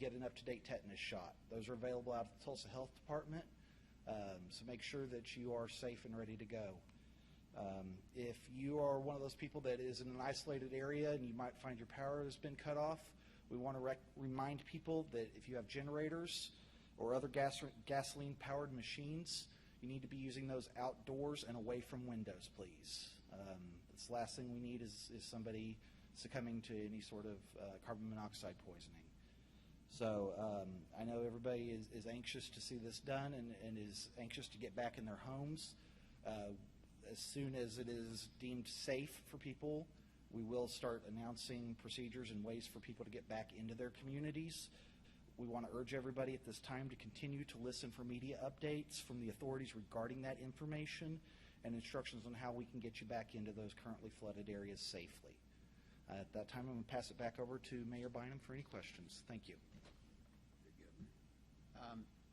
get an up-to-date tetanus shot. Those are available out of the Tulsa Health Department, so make sure that you are safe and ready to go. If you are one of those people that is in an isolated area and you might find your power has been cut off, we want to remind people that if you have generators or other gasoline-powered machines, you need to be using those outdoors and away from windows, please. That's the last thing we need is somebody succumbing to any sort of carbon monoxide poisoning. So I know everybody is anxious to see this done and is anxious to get back in their homes. As soon as it is deemed safe for people, we will start announcing procedures and ways for people to get back into their communities. We want to urge everybody at this time to continue to listen for media updates from the authorities regarding that information and instructions on how we can get you back into those currently flooded areas safely. At that time, I'm going to pass it back over to Mayor Bynum for any questions. Thank you.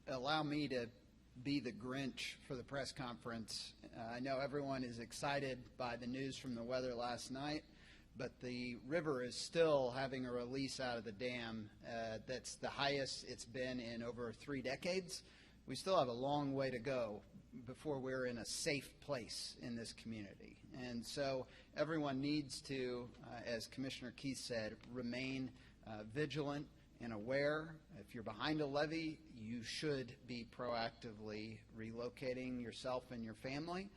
Allow me to be the Grinch for the press conference. I know everyone is excited by the news from the weather last night, but the river is still having a release out of the dam that's the highest it's been in over 3 decades. We still have a long way to go before we're in a safe place in this community. And so everyone needs to, as Commissioner Keith said, remain vigilant and aware. If you're behind a levee, you should be proactively relocating yourself and your family.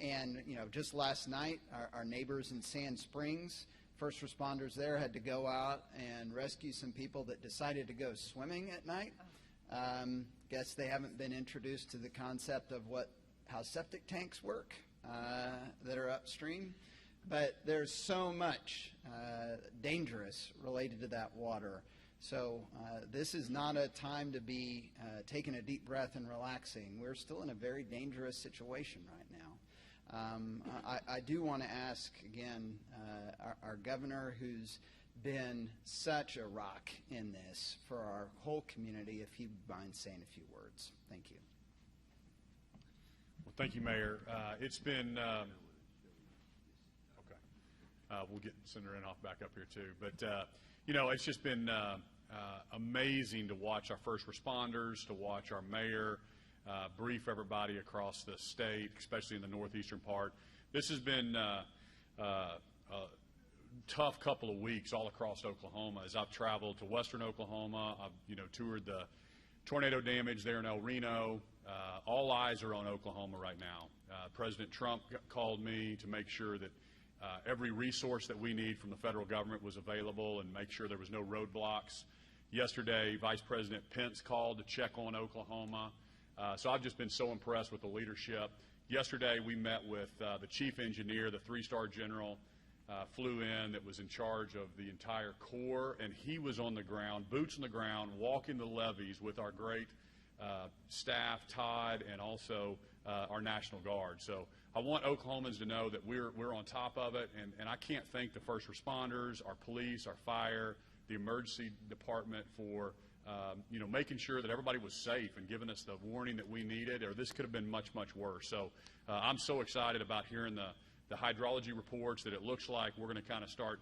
And, you know, just last night, our neighbors in Sand Springs, first responders there had to go out and rescue some people that decided to go swimming at night. Guess they haven't been introduced to the concept of how septic tanks work that are upstream. But there's so much dangerous related to that water. So this is not a time to be taking a deep breath and relaxing. We're still in a very dangerous situation right now. I do want to ask, again, our governor, who's been such a rock in this for our whole community, if he'd mind saying a few words. Thank you. Well, thank you, Mayor. It's been we'll get Senator Inhofe back up here too. But, you know, it's just been amazing to watch our first responders, to watch our mayor brief everybody across the state, especially in the northeastern part. This has been a tough couple of weeks all across Oklahoma. As I've traveled to western Oklahoma, I've, you know, toured the tornado damage there in El Reno. All eyes are on Oklahoma right now. President Trump called me to make sure that every resource that we need from the federal government was available and make sure there was no roadblocks. Yesterday, Vice President Pence called to check on Oklahoma. So I've just been so impressed with the leadership. Yesterday, we met with the chief engineer, the 3-star general, flew in that was in charge of the entire Corps, and he was on the ground, boots on the ground, walking the levees with our great staff, Todd, and also our National Guard. So I want Oklahomans to know that we're on top of it, and I can't thank the first responders, our police, our fire, the emergency department for you know, making sure that everybody was safe and giving us the warning that we needed, or this could have been much, much worse. So I'm so excited about hearing the hydrology reports that it looks like we're going to kind of start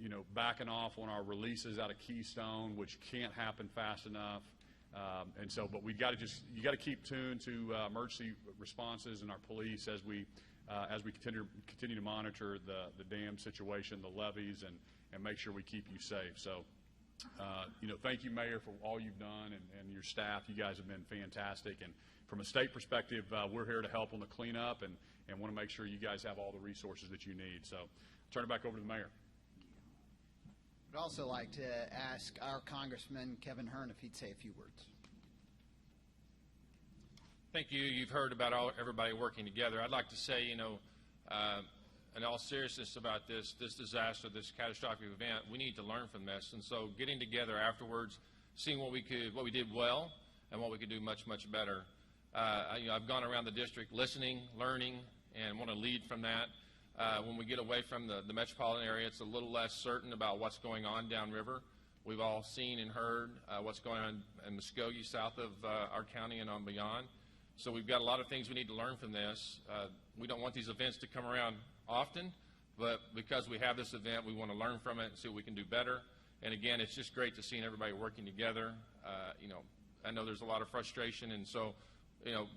you know, backing off on our releases out of Keystone, which can't happen fast enough. And so, but we got to you got to keep tuned to emergency responses and our police as we continue to monitor the dam situation, the levees, and make sure we keep you safe. So, you know, thank you, Mayor, for all you've done, and your staff. You guys have been fantastic. And from a state perspective, we're here to help on the cleanup and want to make sure you guys have all the resources that you need. So, I'll turn it back over to the Mayor. I'd also like to ask our Congressman Kevin Hern if he'd say a few words. Thank you. You've heard about everybody working together. I'd like to say, you know, in all seriousness about this disaster, this catastrophic event, we need to learn from this. And so getting together afterwards, seeing what we did well and what we could do much, much better. You know, I've gone around the district listening, learning, and want to lead from that. When we get away from the metropolitan area, it's a little less certain about what's going on downriver. We've all seen and heard what's going on in Muskogee, south of our county and on beyond. So we've got a lot of things we need to learn from this. We don't want these events to come around often, but because we have this event, we want to learn from it and see what we can do better And again, it's just great to see everybody working together. I know there's a lot of frustration, and so,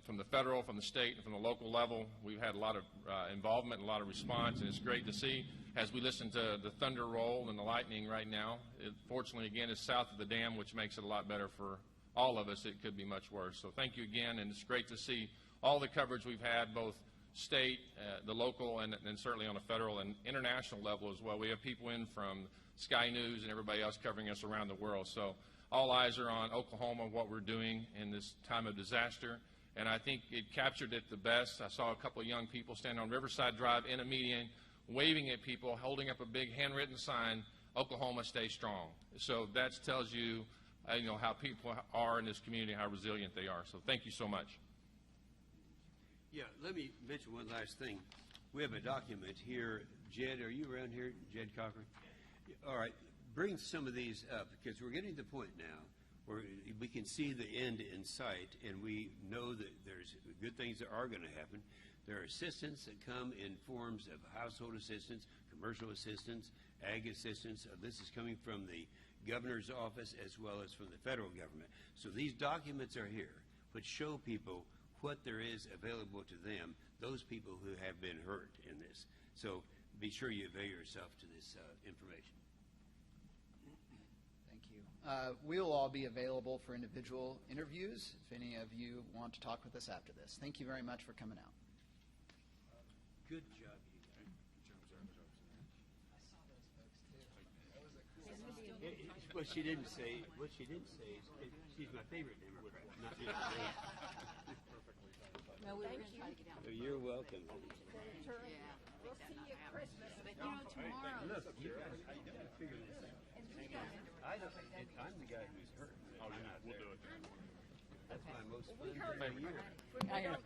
from the federal, from the state, and from the local level, we've had a lot of involvement and a lot of response, and it's great to see as we listen to the thunder roll and the lightning right now. Fortunately, again, it's south of the dam, which makes it a lot better for all of us. It could be much worse. So thank you again, and it's great to see all the coverage we've had, both state, the local, and certainly on a federal and international level as well. We have people in from Sky News and everybody else covering us around the world. So all eyes are on Oklahoma, what we're doing in this time of disaster, and I think it captured it the best. I saw a couple of young people standing on Riverside Drive in a median, waving at people, holding up a big handwritten sign, "Oklahoma, stay strong." So that tells you, how people are in this community, how resilient they are. So thank you so much. Yeah, let me mention one last thing. We have a document here. Jed, are you around here? Jed Cochran? All right, bring some of these up, because we're getting to the point now where we can see the end in sight, and we know that there's good things that are going to happen. There are assistance that come in forms of household assistance, commercial assistance, ag assistance. This is coming from the governor's office as well as from the federal government. So these documents are here, which show people what there is available to them, those people who have been hurt in this. So be sure you avail yourself to this information. Thank you. We will all be available for individual interviews if any of you want to talk with us after this. Thank you very much for coming out. Good job, you guys. What she didn't say is she's my favorite Democrat. Not No, we were going to try to get out. You're welcome. Yeah. We'll see you at Christmas. But tomorrow. Look, you guys, I gotta figure this out. I'm the guy who's hurt. Oh, yeah, we'll do it. That's my most fun day of the year. I know.